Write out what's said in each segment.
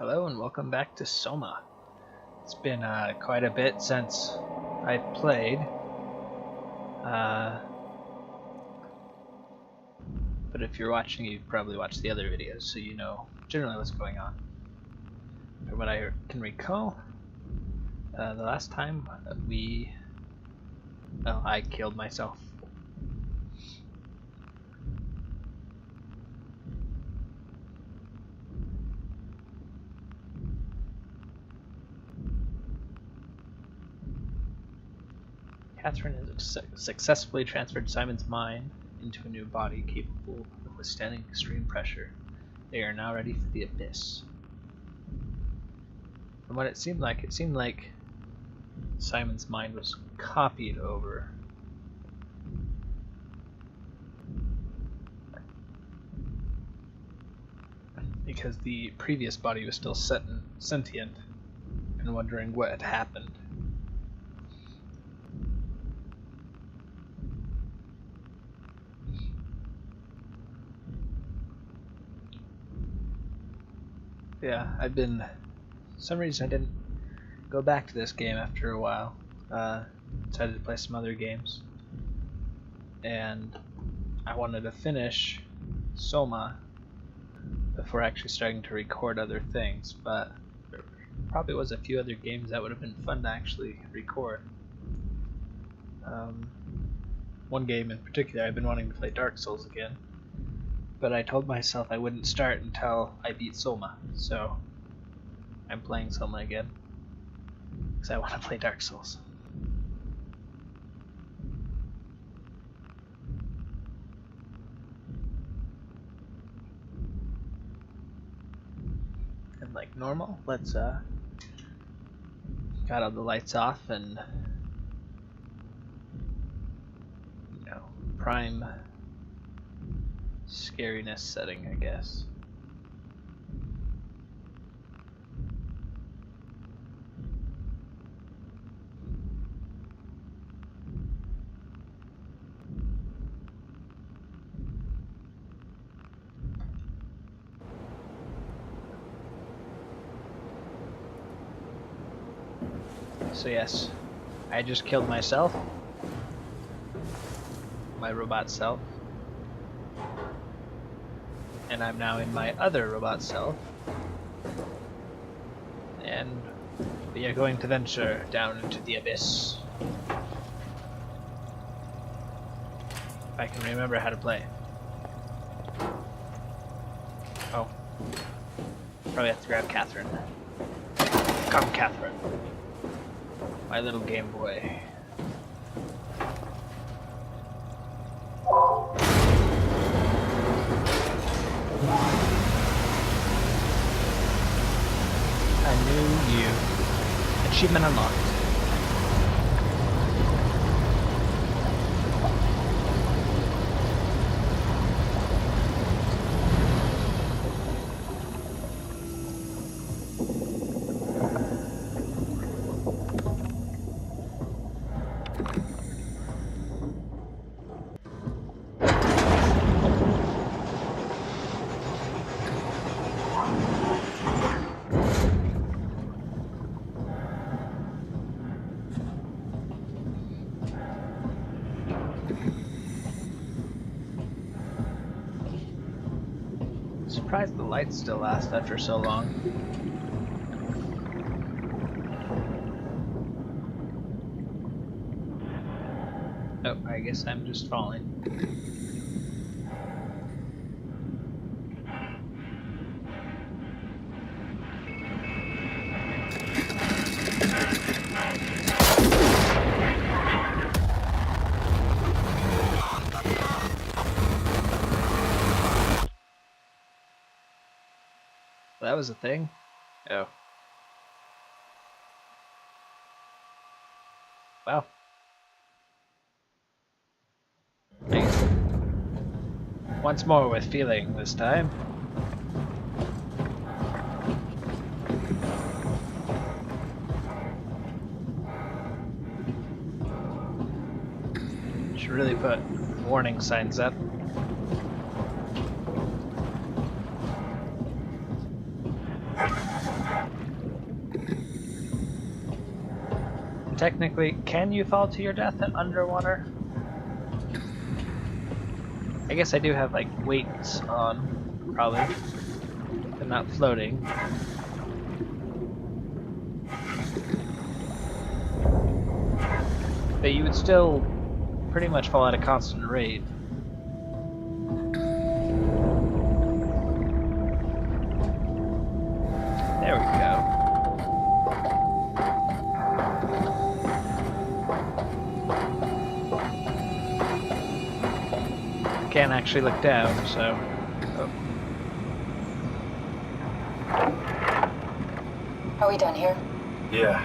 Hello and welcome back to SOMA. It's been quite a bit since I've played, but if you're watching, you've probably watched the other videos, so you know generally what's going on. From what I can recall, the last time I killed myself. Catherine has successfully transferred Simon's mind into a new body capable of withstanding extreme pressure. They are now ready for the abyss. From what it seemed like Simon's mind was copied over. Because the previous body was still sentient and wondering what had happened. Yeah, for some reason I didn't go back to this game after a while. Decided to play some other games. And I wanted to finish SOMA before actually starting to record other things, but there probably was a few other games that would have been fun to actually record. One game in particular, I've been wanting to play Dark Souls again, but I told myself I wouldn't start until I beat SOMA, so I'm playing SOMA again because I want to play Dark Souls. And like normal, let's got all the lights off and prime scariness setting, I guess. So yes, I just killed myself, my robot self, and I'm now in my other robot self, and we are going to venture down into the abyss. If I can remember how to play. Oh. Probably have to grab Catherine. Come, Catherine. My little Game Boy. I knew you. Achievement unlocked. Surprised the lights still last after so long. Oh, I guess I'm just falling. That was a thing? Oh. Wow. Nice. Once more with feeling this time. Should really put warning signs up. technically, can you fall to your death underwater? I guess I do have like weights on, probably. I'm not floating. But you would still pretty much fall at a constant rate. There we go. Can't actually look down, so... Oh. Are we done here? Yeah.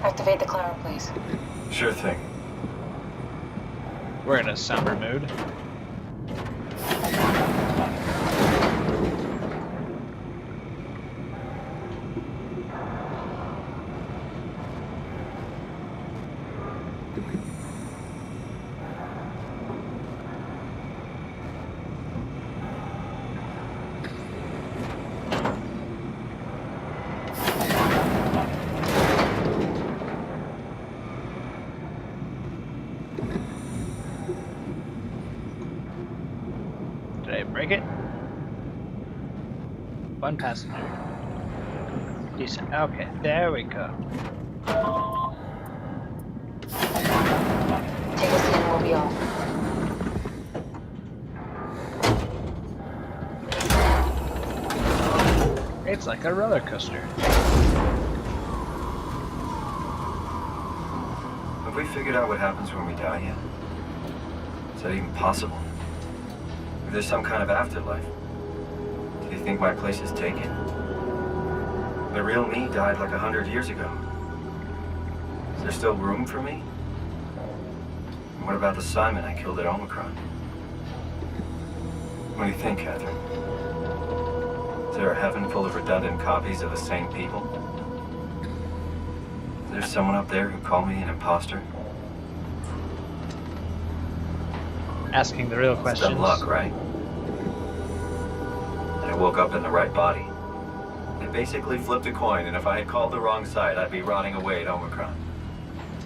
Activate the clamor, please. Sure thing. We're in a somber mood. Did I break it? One passenger. Decent. Okay, there we go. Take a seat and we'll be off. It's like a roller coaster. Have we figured out what happens when we die yet? Is that even possible? If there's some kind of afterlife, do you think my place is taken? The real me died like 100 years ago. Is there still room for me? And what about the Simon I killed at Omicron? What do you think, Catherine? Is there a heaven full of redundant copies of the same people? Is there someone up there who called me an imposter? Asking the real It's questions. dumb luck, right? And I woke up in the right body. I basically flipped a coin, and if I had called the wrong side, I'd be rotting away at Omicron.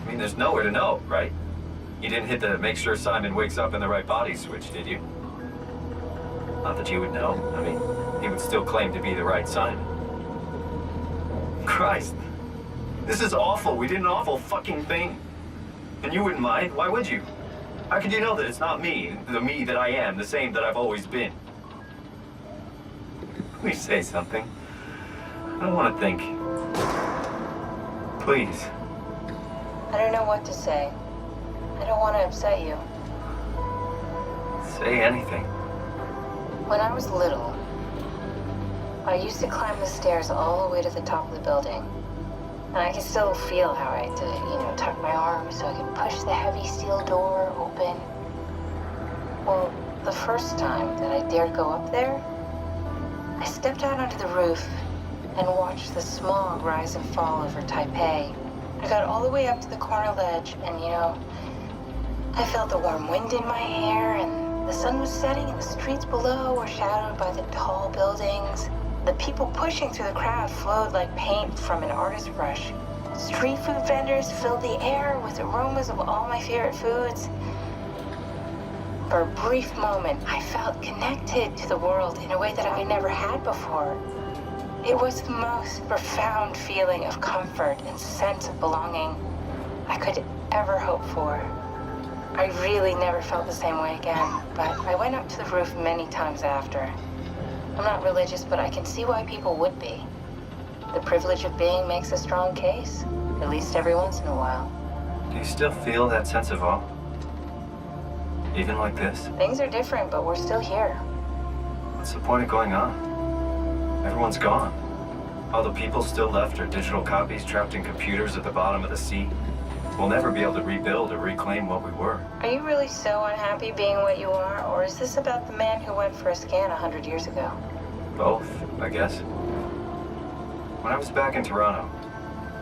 I mean, there's nowhere to know, right? You didn't hit the make sure Simon wakes up in the right body switch, did you? Not that you would know. I mean, he would still claim to be the right Simon. Christ. This is awful. We did an awful fucking thing. And you wouldn't mind? Why would you? How could you know that it's not me, the me that I am, the same that I've always been? Please say something. I don't want to think. Please. I don't know what to say. I don't want to upset you. Say anything. When I was little, I used to climb the stairs all the way to the top of the building. And I can still feel how I had to, tuck my arms so I could push the heavy steel door open. Well, the first time that I dared go up there, I stepped out onto the roof and watched the smog rise and fall over Taipei. I got all the way up to the corner ledge and, I felt the warm wind in my hair and the sun was setting and the streets below were shadowed by the tall buildings. The people pushing through the crowd flowed like paint from an artist's brush. Street food vendors filled the air with aromas of all my favorite foods. For a brief moment, I felt connected to the world in a way that I never had before. It was the most profound feeling of comfort and sense of belonging I could ever hope for. I really never felt the same way again, but I went up to the roof many times after. I'm not religious, but I can see why people would be. The privilege of being makes a strong case, at least every once in a while. Do you still feel that sense of awe? Even like this? Things are different, but we're still here. What's the point of going on? Everyone's gone. All the people still left are digital copies trapped in computers at the bottom of the sea. We'll never be able to rebuild or reclaim what we were. Are you really so unhappy being what you are, or is this about the man who went for a scan 100 years ago? Both, I guess. When I was back in Toronto,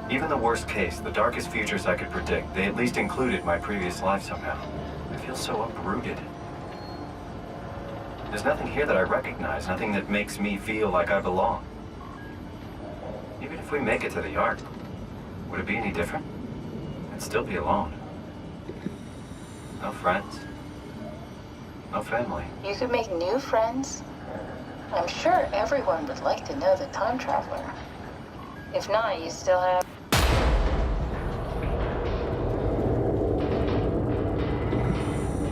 even the worst case, the darkest futures I could predict, they at least included my previous life somehow. I feel so uprooted. There's nothing here that I recognize, nothing that makes me feel like I belong. Even if we make it to the Ark, would it be any different? I'd still be alone. No friends. No family. You could make new friends. I'm sure everyone would like to know the time traveler. If not, you still have...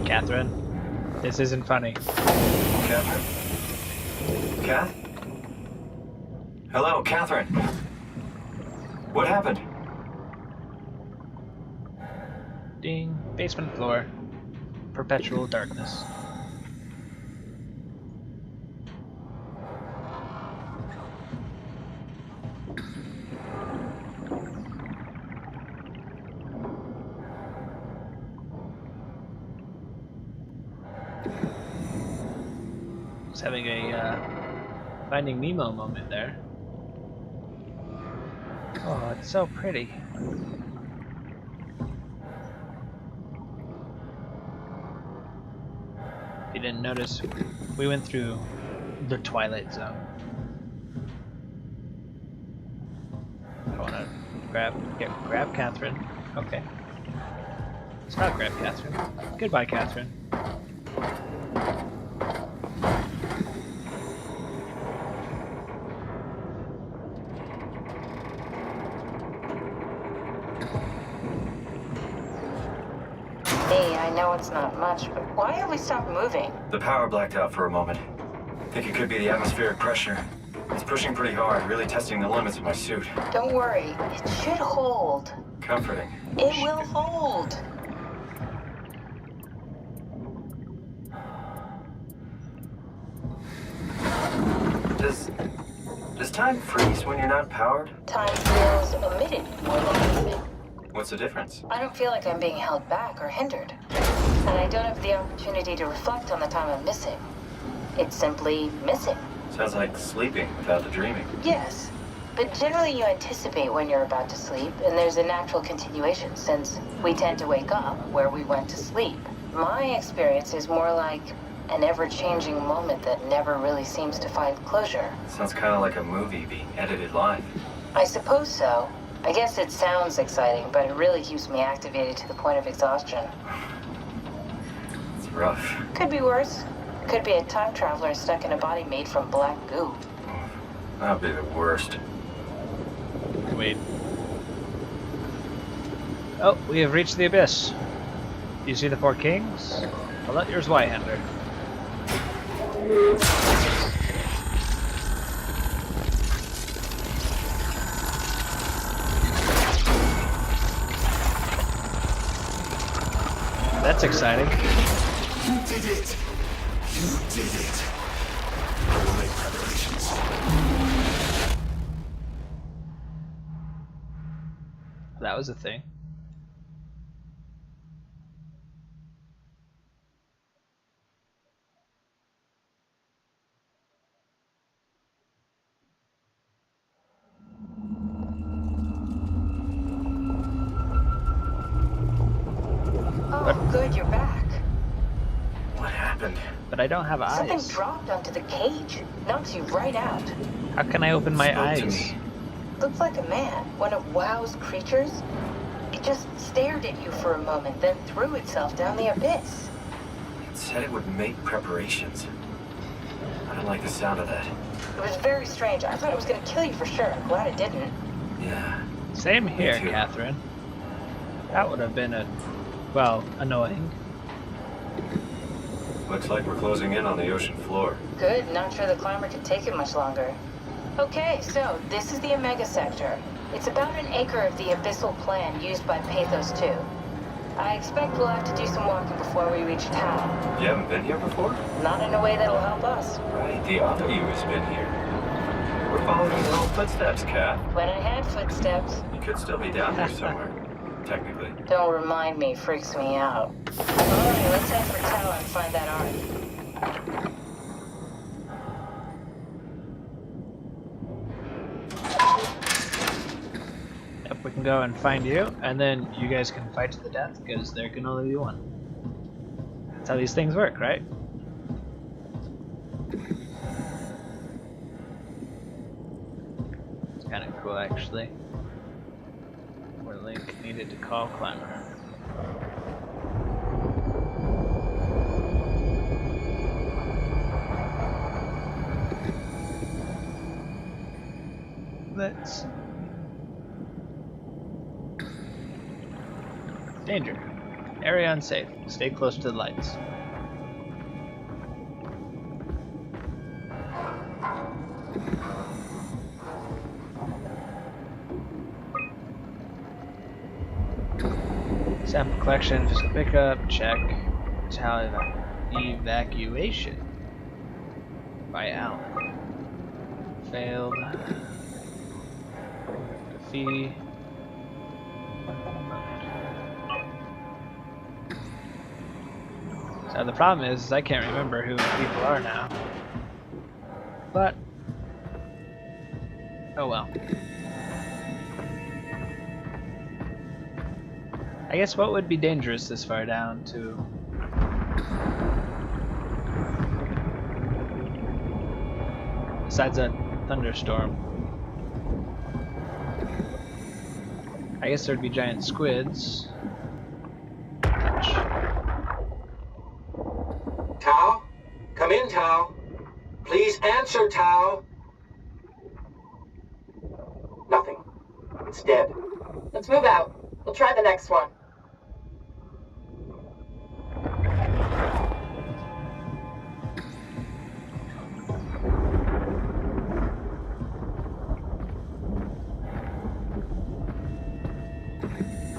Catherine, this isn't funny. Catherine? Kath? Hello, Catherine. What happened? Ding. Basement floor. Perpetual darkness. Just having a Finding Nemo moment there. Oh, it's so pretty. If you didn't notice, we went through the Twilight Zone. I wanna grab Catherine. Okay. Let's not grab Catherine. Goodbye, Catherine. Hey, I know it's not much, but why have we stopped moving? The power blacked out for a moment. Think it could be the atmospheric pressure. It's pushing pretty hard, really testing the limits of my suit. Don't worry, it should hold. Comforting. It will hold. Does time freeze when you're not powered? Time feels omitted more than anything. What's the difference? I don't feel like I'm being held back or hindered. And I don't have the opportunity to reflect on the time I'm missing. It's simply missing. Sounds like sleeping without the dreaming. Yes, but generally you anticipate when you're about to sleep, and there's a natural continuation since we tend to wake up where we went to sleep. My experience is more like an ever-changing moment that never really seems to find closure. Sounds kind of like a movie being edited live. I suppose so. I guess it sounds exciting, but it really keeps me activated to the point of exhaustion. It's rough. Could be worse. Could be a time traveler stuck in a body made from black goo. That'd be the worst. Wait. Oh, we have reached the abyss. Do you see the four kings? Well, let yours Whitehander. That's exciting. You did it! You did it! I will make preparations. That was a thing. Oh, good, you're back. What happened? But I don't have Something eyes. dropped onto the cage. Knocks you right out. How can I open my Spoke to eyes? me. Looks like a man, one of WoW's creatures. It just stared at you for a moment, then threw itself down the abyss. It said it would make preparations. I don't like the sound of that. It was very strange. I thought it was going to kill you for sure. I'm glad it didn't. Yeah. Same here, too. Catherine. That would have been well, annoying. Looks like we're closing in on the ocean floor. Good, not sure the climber could take it much longer. Okay, so this is the Omega Sector. It's about an acre of the abyssal plan used by Pathos 2. I expect we'll have to do some walking before we reach town. You haven't been here before? Not in a way that'll help us. Right, the other you has been here. We're following your own footsteps, Kat. When I had footsteps, You could still be down here somewhere. Technically. don't remind me, freaks me out. Alright, let's head for tower and find that ark. Yep, we can go and find you, and then you guys can fight to the death, because there can only be one. That's how these things work, right? It's kind of cool, actually. We're link needed to call climber. Let's see. Danger. Area unsafe. Stay close to the lights. Sample collection, physical pickup, check. Evacuation by Alan. Failed. Graffiti. So the problem is I can't remember who the people are now. But oh well. I guess what would be dangerous this far down to besides a thunderstorm? I guess there'd be giant squids. Tao? Come in, Tao. Please answer, Tao. Nothing. It's dead. Let's move out. We'll try the next one.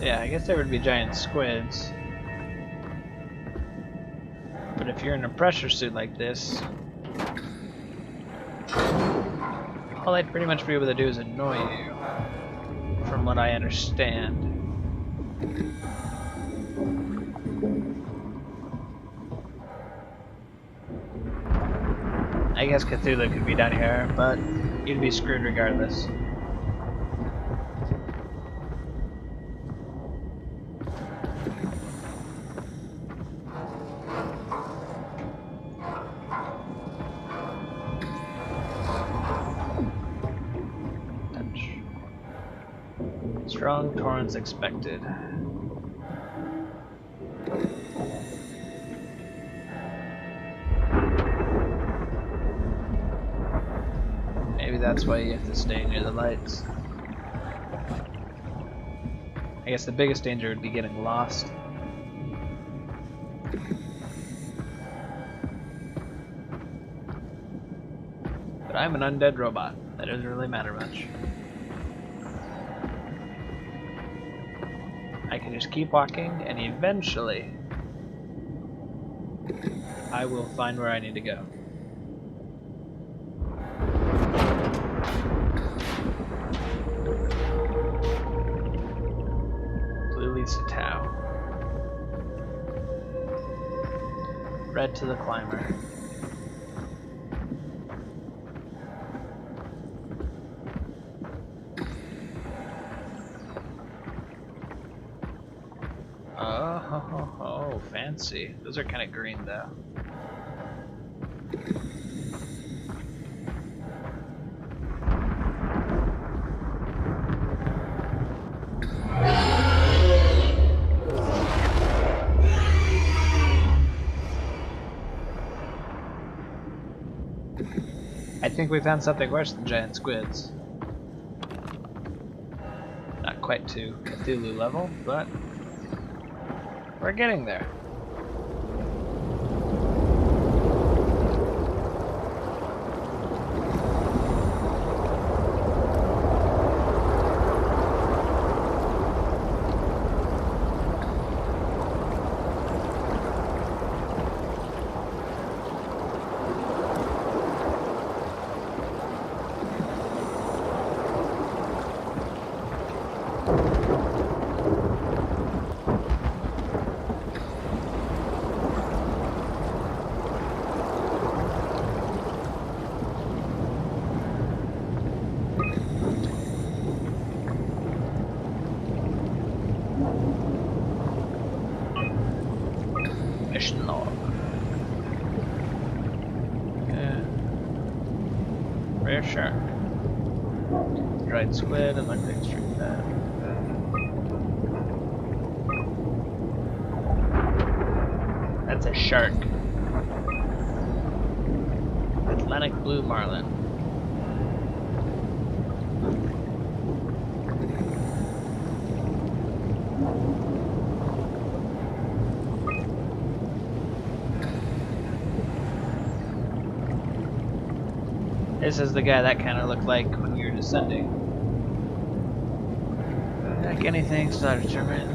Yeah, I guess there would be giant squids. But if you're in a pressure suit like this, all I'd pretty much be able to do is annoy you, from what I understand. I guess Cthulhu could be down here, but you'd be screwed regardless. Strong torrents expected. Maybe that's why you have to stay near the lights. I guess the biggest danger would be getting lost. But I'm an undead robot. That doesn't really matter much. I can just keep walking, and eventually I will find where I need to go. Blue leads to Tau. Red to the climber. Oh, fancy. Those are kind of green though. I think we found something worse than giant squids. Not quite to Cthulhu level, but we're getting there. Mission log. Yeah. Rare shark. Dried squid and like extreme. That's a shark. Atlantic blue marlin. This is the guy that kind of looked like when we were descending. Like anything, still determined.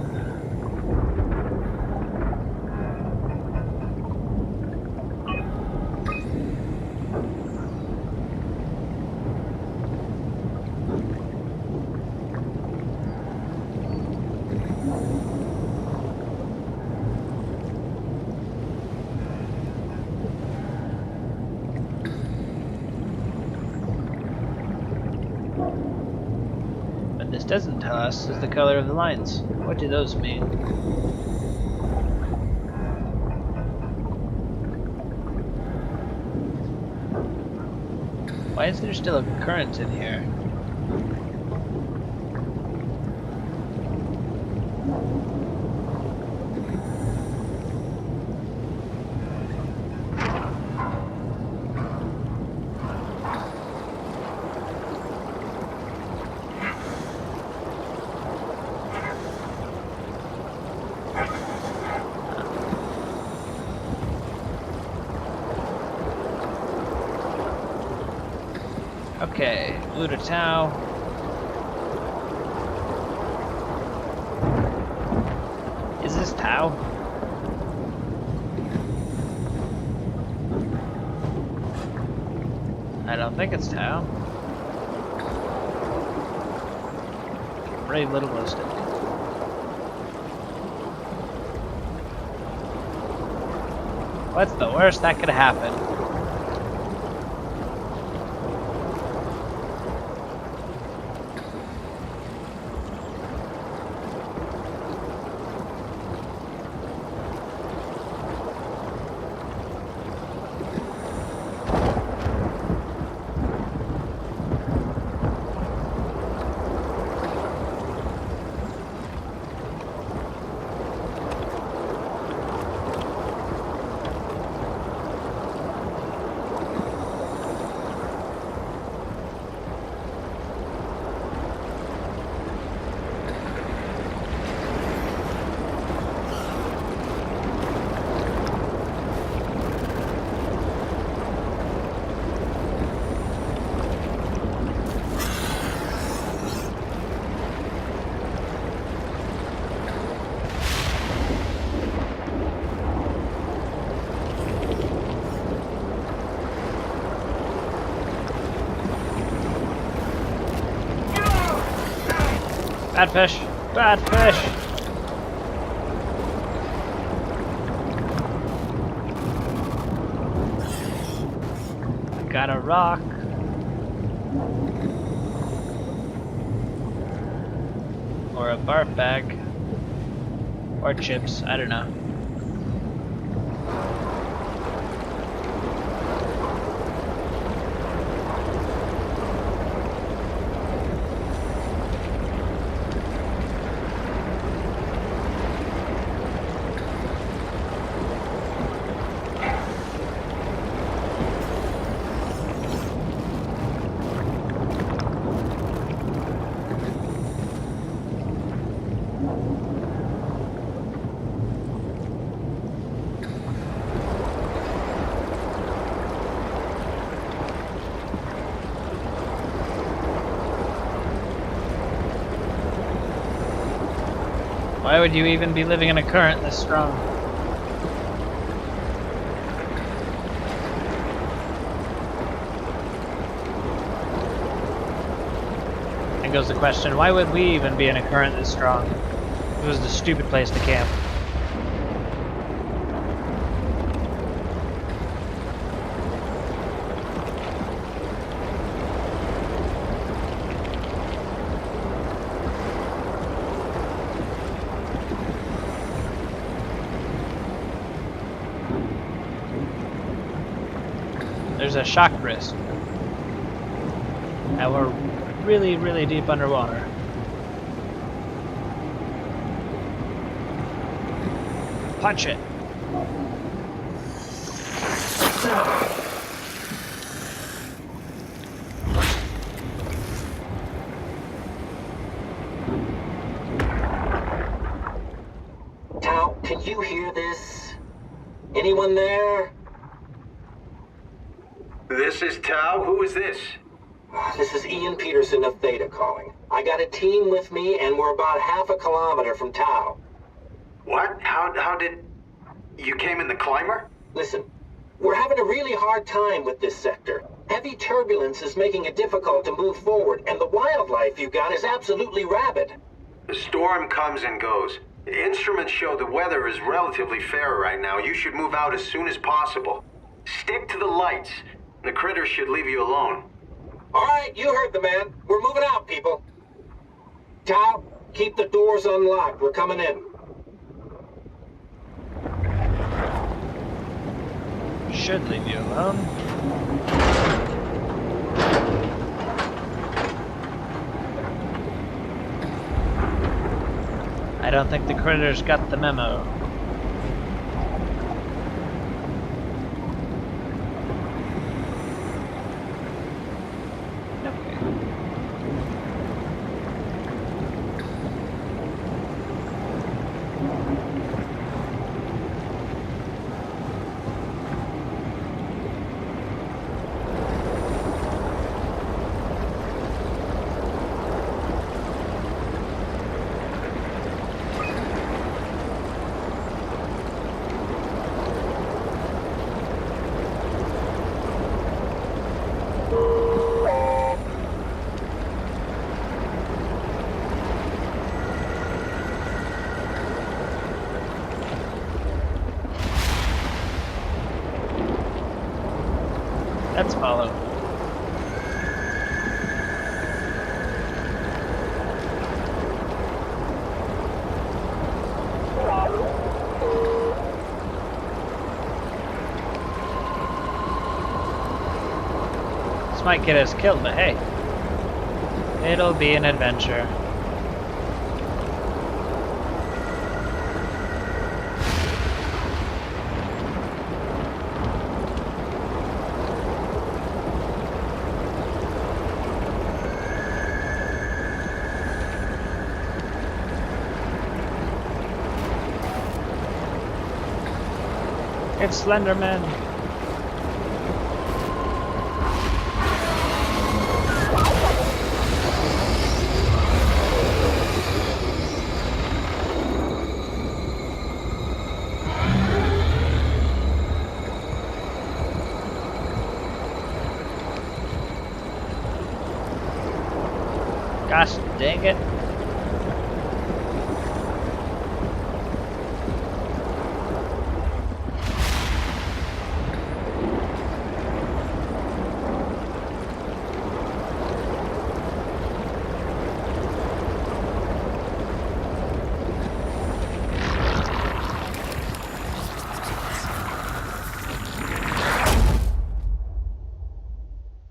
This doesn't tell us is the color of the lines. What do those mean? Why is there still a current in here? Okay, blue to Tau. Is this Tau? I don't think it's Tau. Pretty littleistic. What's the worst that could happen? Bad fish! Bad fish! I got a rock. Or a barf bag. Or chips, I don't know. Why would you even be living in a current this strong? Then goes the question, why would we even be in a current this strong? It was the stupid place to camp. There's a shock risk. And we're really, really deep underwater. Punch it! Tao, can you hear this? Anyone there? This is Tao. Who is this? This is Ian Peterson of Theta calling. I got a team with me, and we're about half a kilometer from Tao. What? How did... You came in the climber? Listen, we're having a really hard time with this sector. Heavy turbulence is making it difficult to move forward, and the wildlife you got is absolutely rabid. The storm comes and goes. The instruments show the weather is relatively fair right now. You should move out as soon as possible. Stick to the lights. The critters should leave you alone. All right, you heard the man. We're moving out, people. Tao, keep the doors unlocked. We're coming in. Should leave you alone. I don't think the critters got the memo. Let's follow. This might get us killed, but hey, it'll be an adventure. It's Slenderman. Gosh dang it.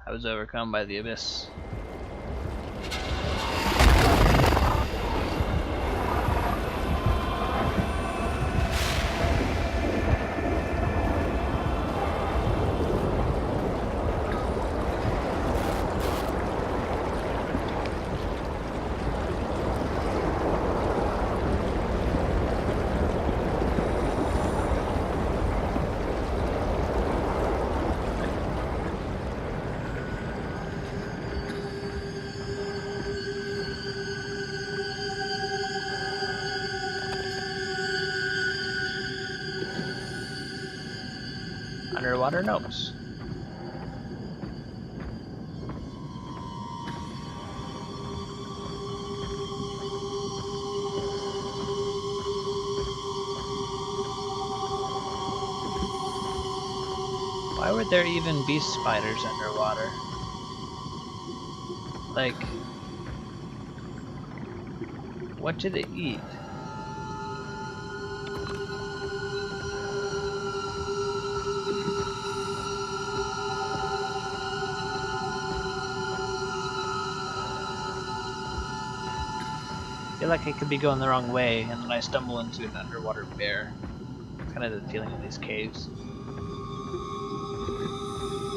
I was overcome by the abyss. Underwater notes. Why would there even be spiders underwater? Like, what do they eat? I feel like I could be going the wrong way and then I stumble into an underwater bear. It's kind of the feeling of these caves.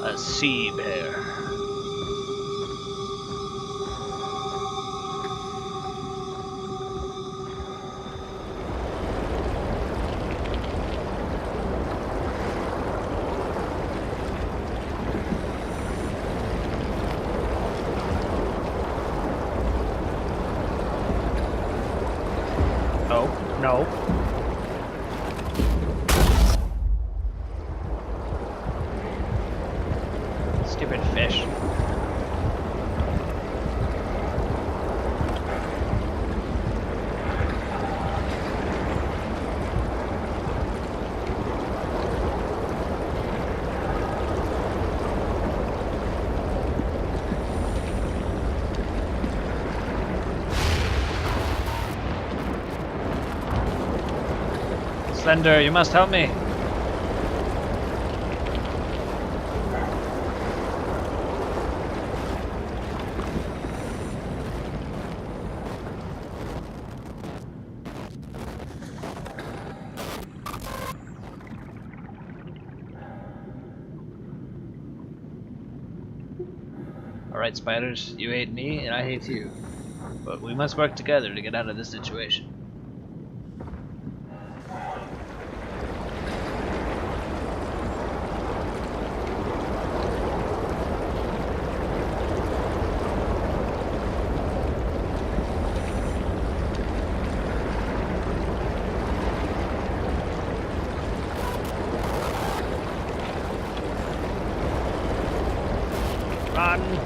A sea bear. Oh, no. Stupid fish. Slender, you must help me. Alright, spiders, you hate me and I hate you. But we must work together to get out of this situation. Run!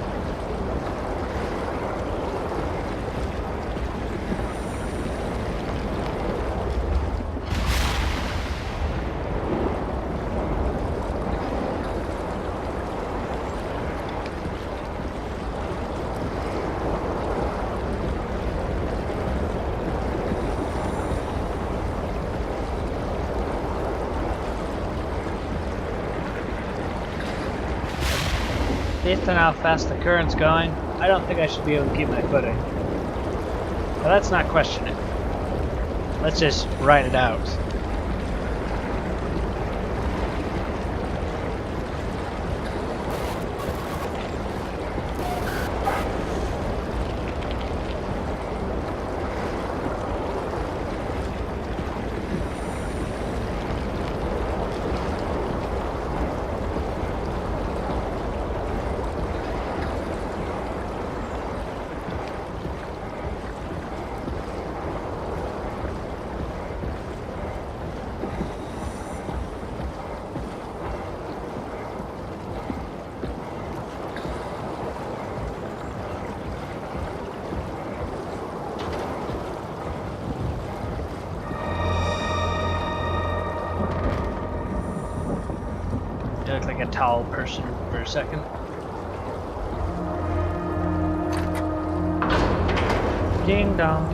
Based on how fast the current's going, I don't think I should be able to keep my footing. But let's not question it. Let's just ride it out. You look like a tall person for a second. Ding dong.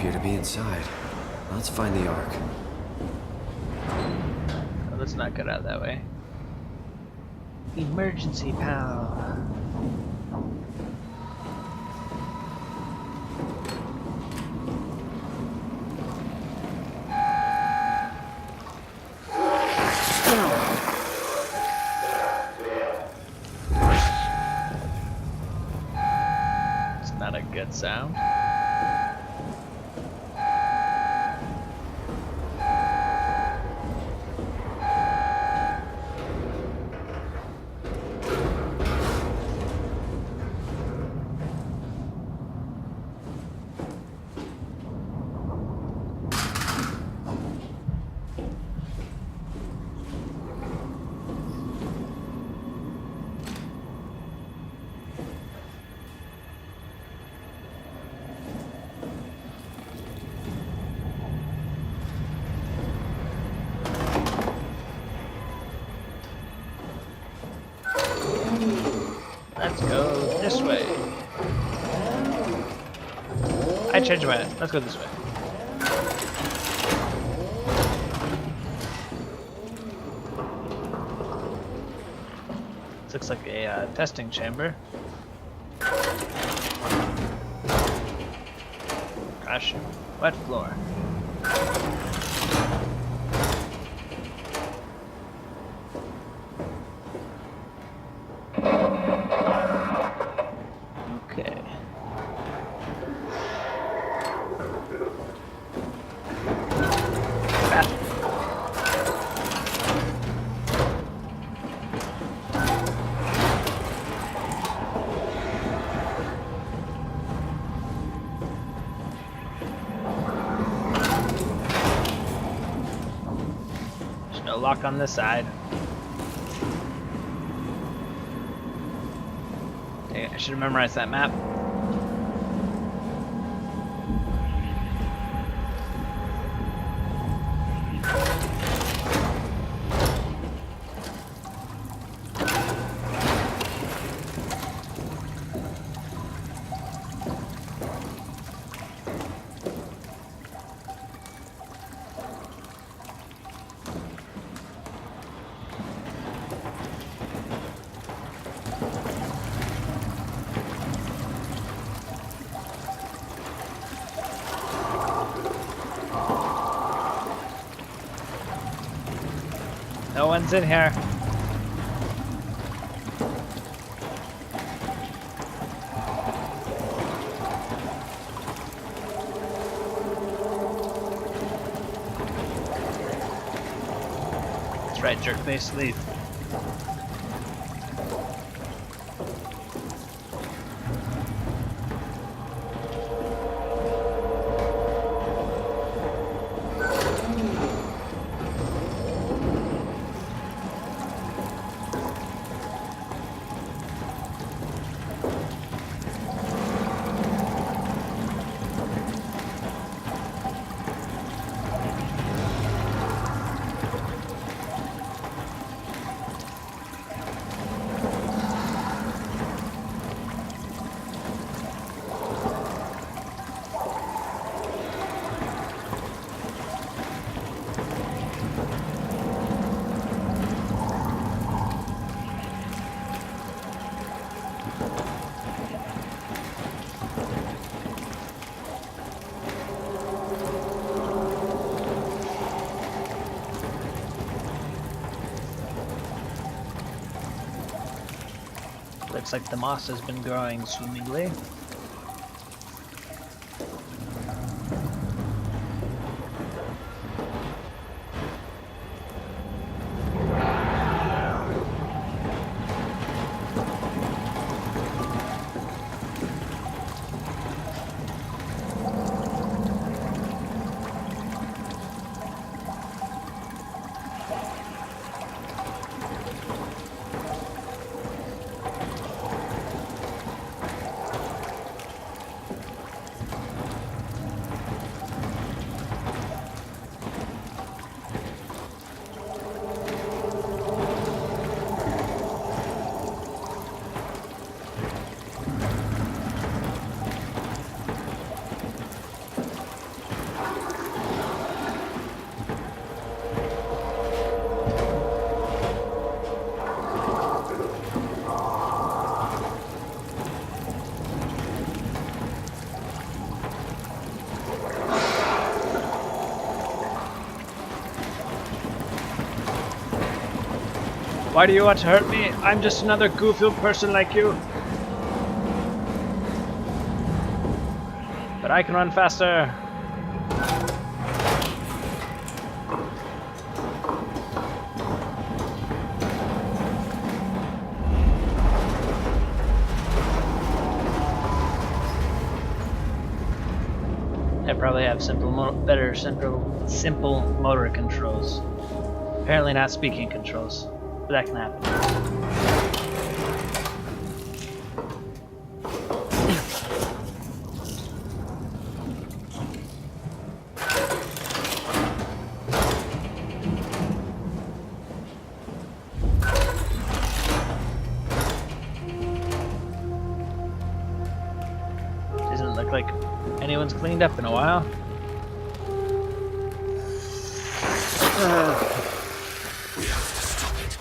To be inside. Let's find the Ark. Oh, let's not get out that way. Emergency power. good sound. Let's go this way. I changed my mind. Let's go this way. This looks like a testing chamber. Gosh, wet floor. Okay. Bathroom. There's no lock on this side. Dang it, I should have memorized that map. No one's in here. That's right, jerkface, leave. Looks like the moss has been growing swimmingly. Why do you want to hurt me? I'm just another goofy person like you. I can run faster! I probably have better simple motor controls. Apparently not speaking controls, but that can happen. Doesn't look like anyone's cleaned up in a while. We have to stop it.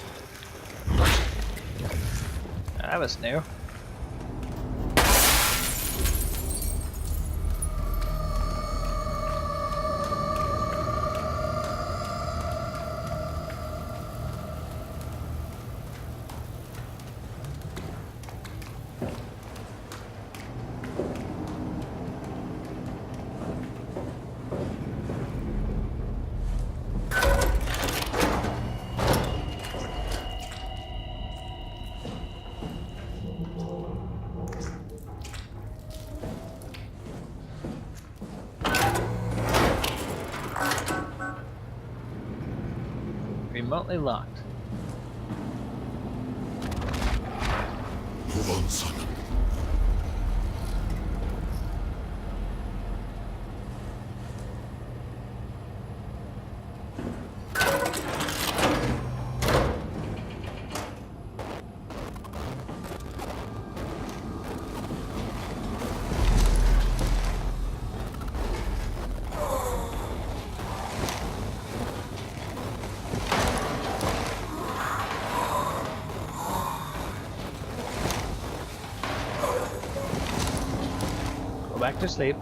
That was new. Remotely locked. Move on, Simon. Go back to sleep.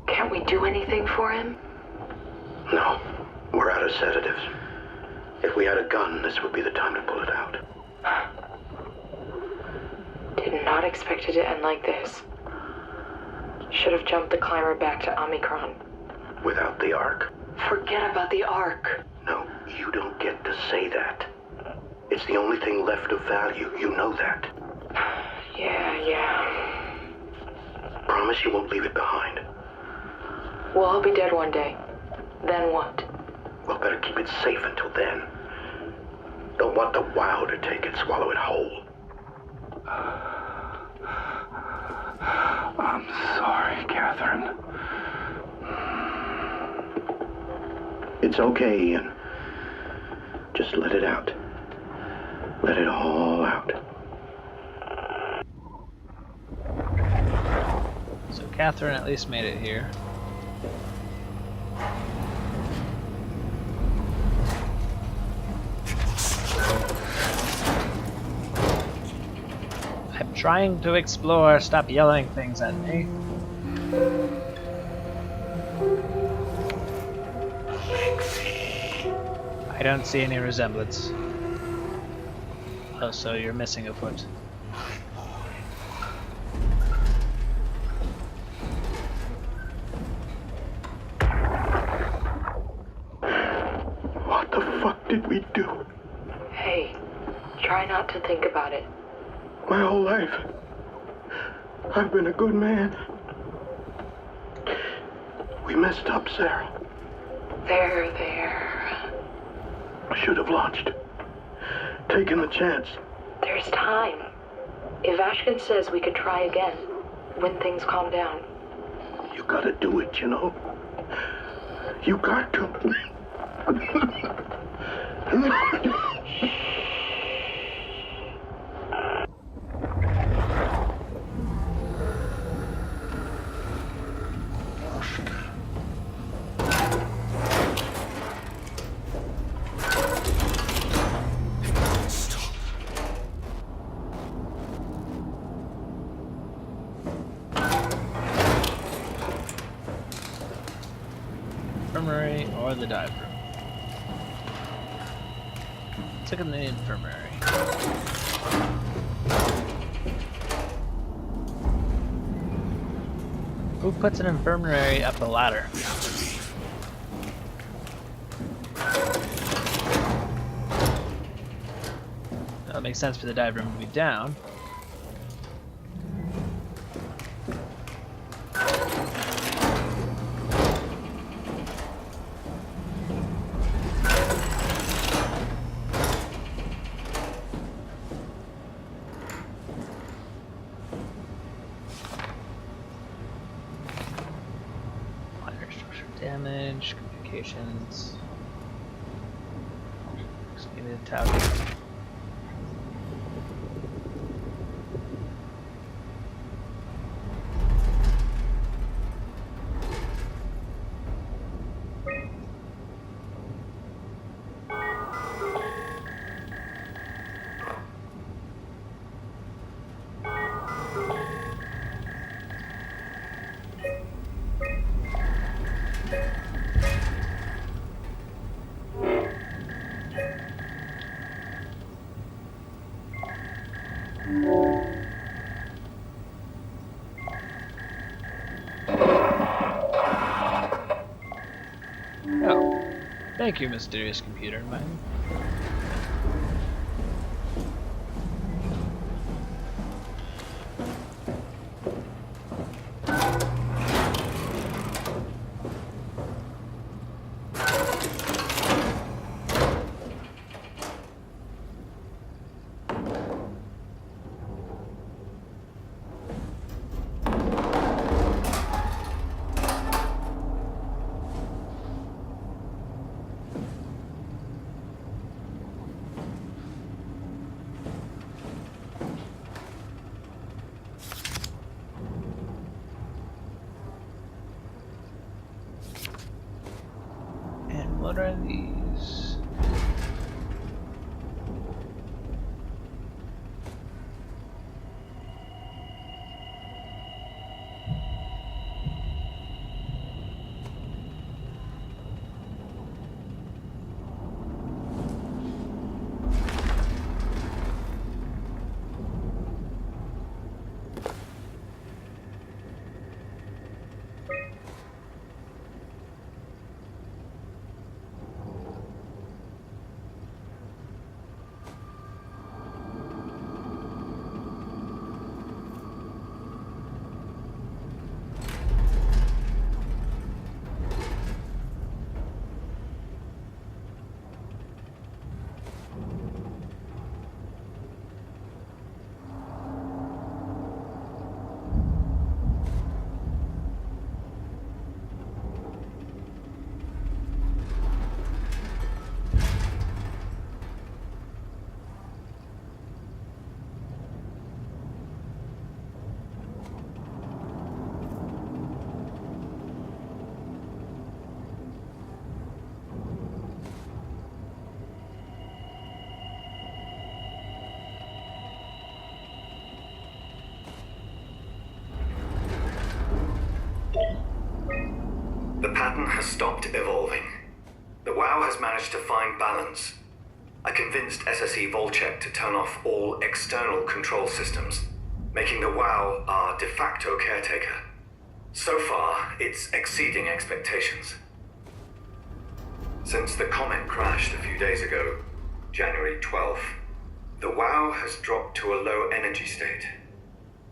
Can't we do anything for him? No, we're out of sedatives. If we had a gun, this would be the time to pull it out. Did not expect it to end like this. Should have jumped the climber back to Omicron. Without the Ark? Forget about the Ark. No, you don't get to say that. It's the only thing left of value, you know that. Yeah. Promise you won't leave it behind. We'll all be dead one day. Then what? Well, better keep it safe until then. Don't want the wow to take it, swallow it whole. I'm sorry, Catherine. It's okay, Ian. Just let it out. Let it all out. So Catherine at least made it here. I'm trying to explore. Stop yelling things at me. I don't see any resemblance. Oh, so you're missing a foot. What the fuck did we do? Hey, try not to think about it. My whole life, I've been a good man. We messed up, Sarah. There. I should have launched. Taken the chance. There's time. If Ashkin says we could try again, when things calm down. You gotta do it, you know. You got to. Infirmary or the dive room? Let's look in the infirmary. Who puts an infirmary up a ladder? That makes sense for the dive room to be down. Minor structural damage, communications. Expanded tower. Oh, thank you, mysterious computer in mine. What are these? The pattern has stopped evolving. The WoW has managed to find balance. I convinced SSE Volcheck to turn off all external control systems, making the WoW our de facto caretaker. So far, it's exceeding expectations. Since the comet crashed a few days ago, January 12th, the WoW has dropped to a low energy state.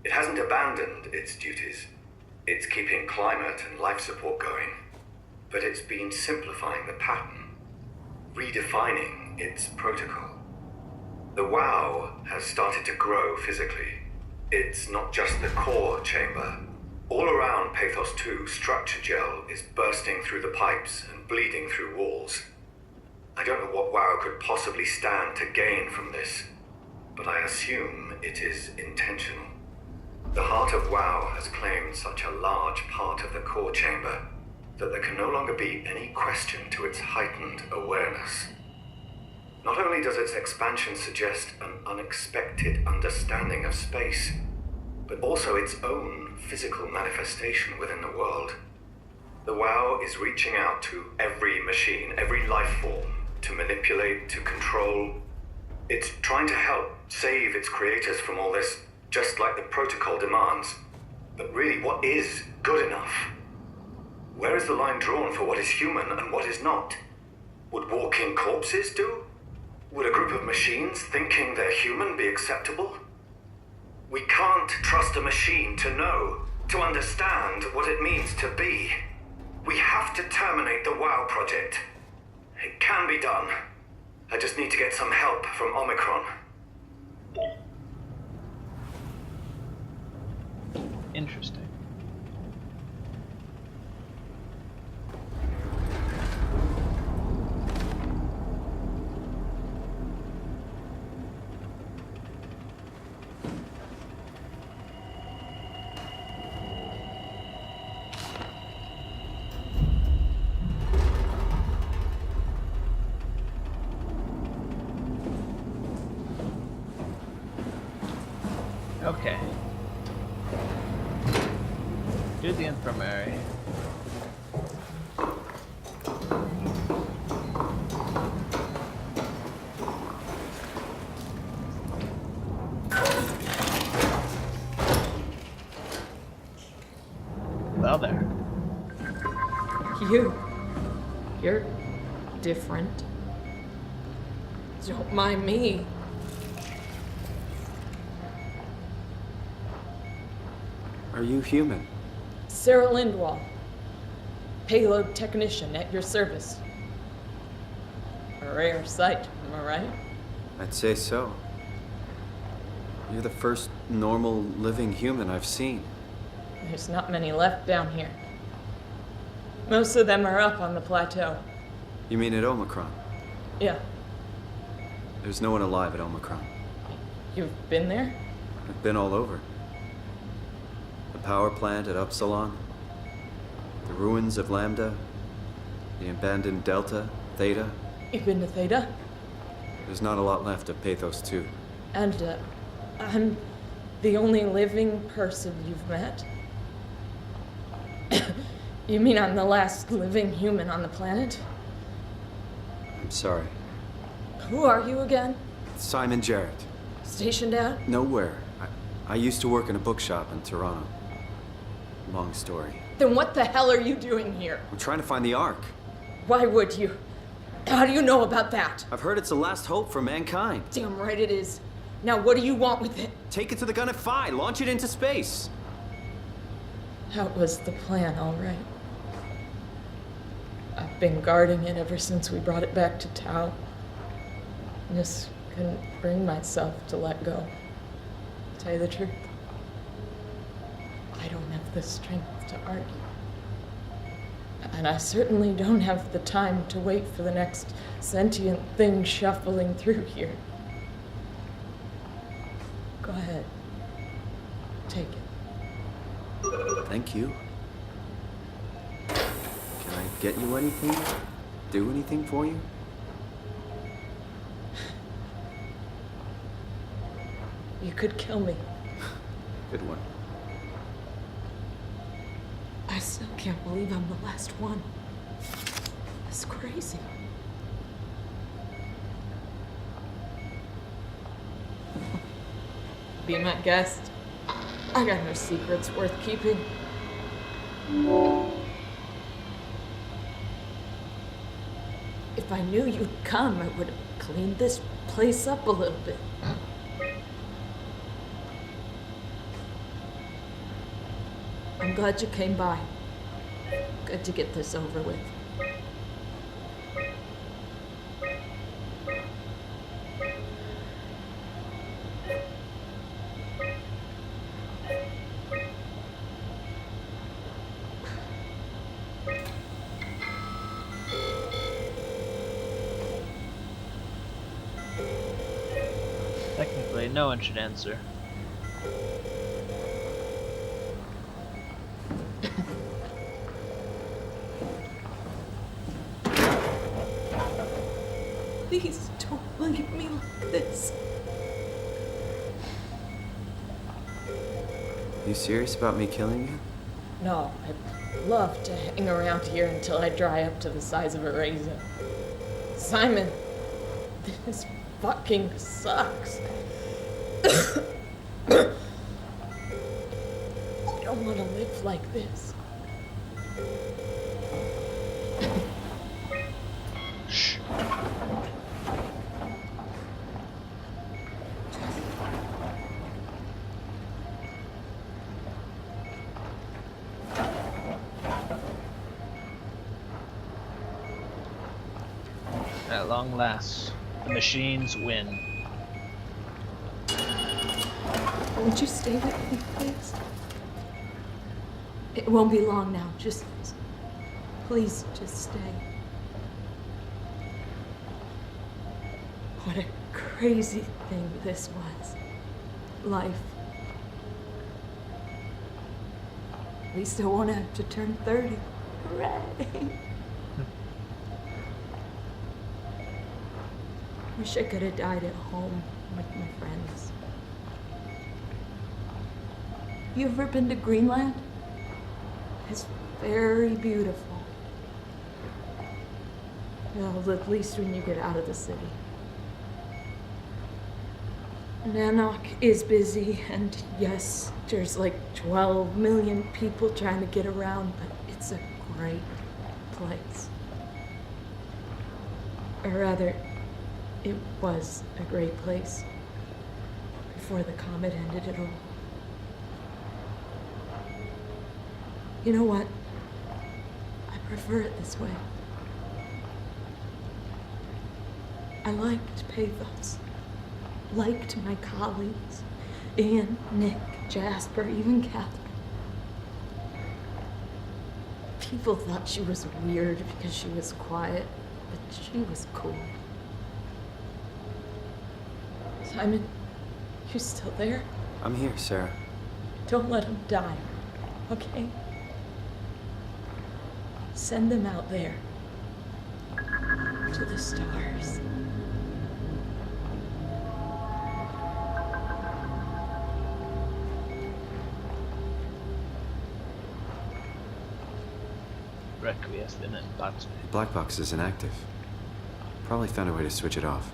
It hasn't abandoned its duties. It's keeping climate and life support going, but it's been simplifying the pattern, redefining its protocol. The WoW has started to grow physically. It's not just the core chamber. All around Pathos 2, structure gel is bursting through the pipes and bleeding through walls. I don't know what WoW could possibly stand to gain from this, but I assume it is intentional. The heart of WoW has claimed such a large part of the core chamber that there can no longer be any question to its heightened awareness. Not only does its expansion suggest an unexpected understanding of space, but also its own physical manifestation within the world. The WoW is reaching out to every machine, every life form, to manipulate, to control. It's trying to help save its creators from all this, just like the protocol demands. But really, what is good enough? Where is the line drawn for what is human and what is not? Would walking corpses do? Would a group of machines thinking they're human be acceptable? We can't trust a machine to know, to understand what it means to be. We have to terminate the WoW project. It can be done. I just need to get some help from Omicron. Interesting. Okay. Do the infirmary. Well there. You're different. Don't mind me. Are you human? Sarah Lindwall, payload technician at your service. A rare sight, am I right? I'd say so. You're the first normal living human I've seen. There's not many left down here. Most of them are up on the plateau. You mean at Omicron? Yeah, There's no one alive at Omicron. you've been there? I've been all over. The power plant at Upsilon, the ruins of Lambda, the abandoned Delta, Theta. You've been to Theta? There's not a lot left of Pathos 2. And, I'm the only living person you've met? You mean I'm the last living human on the planet? I'm sorry. Who are you again? Simon Jarrett. Stationed out? Nowhere. I used to work in a bookshop in Toronto. Long story. Then what the hell are you doing here? I'm trying to find the Ark. Why would you? How do you know about that? I've heard it's the last hope for mankind. Damn right it is. Now what do you want with it? Take it to the Gun at Phi. Launch it into space. That was the plan, all right. I've been guarding it ever since we brought it back to Tau. Just couldn't bring myself to let go. To tell you the truth, I don't have the strength to argue. And I certainly don't have the time to wait for the next sentient thing shuffling through here. Go ahead. Take it. Thank you. Can I get you anything? Do anything for you? You could kill me. Good one. I still can't believe I'm the last one. It's crazy. Be my guest. I got no secrets worth keeping. If I knew you'd come, I would have cleaned this place up a little bit. I'm glad you came by. Good to get this over with. Technically, no one should answer. Please don't leave me like this. You serious about me killing you? No, I'd love to hang around here until I dry up to the size of a raisin. Simon, this fucking sucks. I don't want to live like this. Shh. At long last, the machines win. Would you stay with me, please? It won't be long now. Just please, just stay. What a crazy thing this was. Life. At least I won't have to turn 30. Hooray! Wish I could have died at home with my friends. You ever been to Greenland? It's very beautiful. Well, at least when you get out of the city. Nanook is busy, and yes, there's like 12 million people trying to get around, but it's a great place. Or rather, it was a great place before the comet ended it all. You know what? I prefer it this way. I liked pathos. Liked my colleagues. Ian, Nick, Jasper, even Catherine. People thought she was weird because she was quiet, but she was cool. Simon, you still there? I'm here, Sarah. Don't let him die, okay? Send them out there. To the stars. Requiescent in box. The black box is inactive. Probably found a way to switch it off.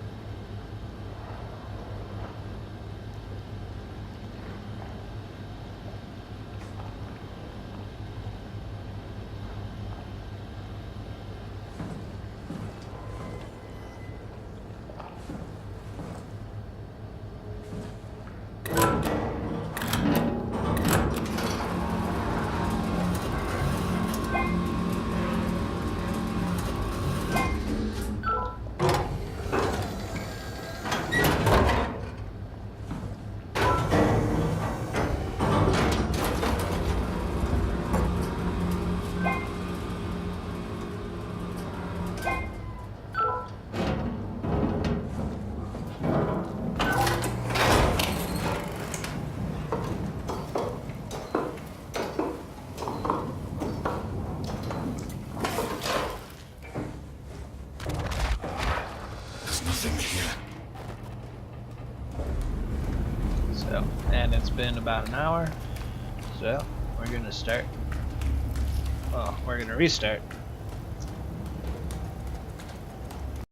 So, and it's been about an hour, so we're gonna start. Well, we're gonna restart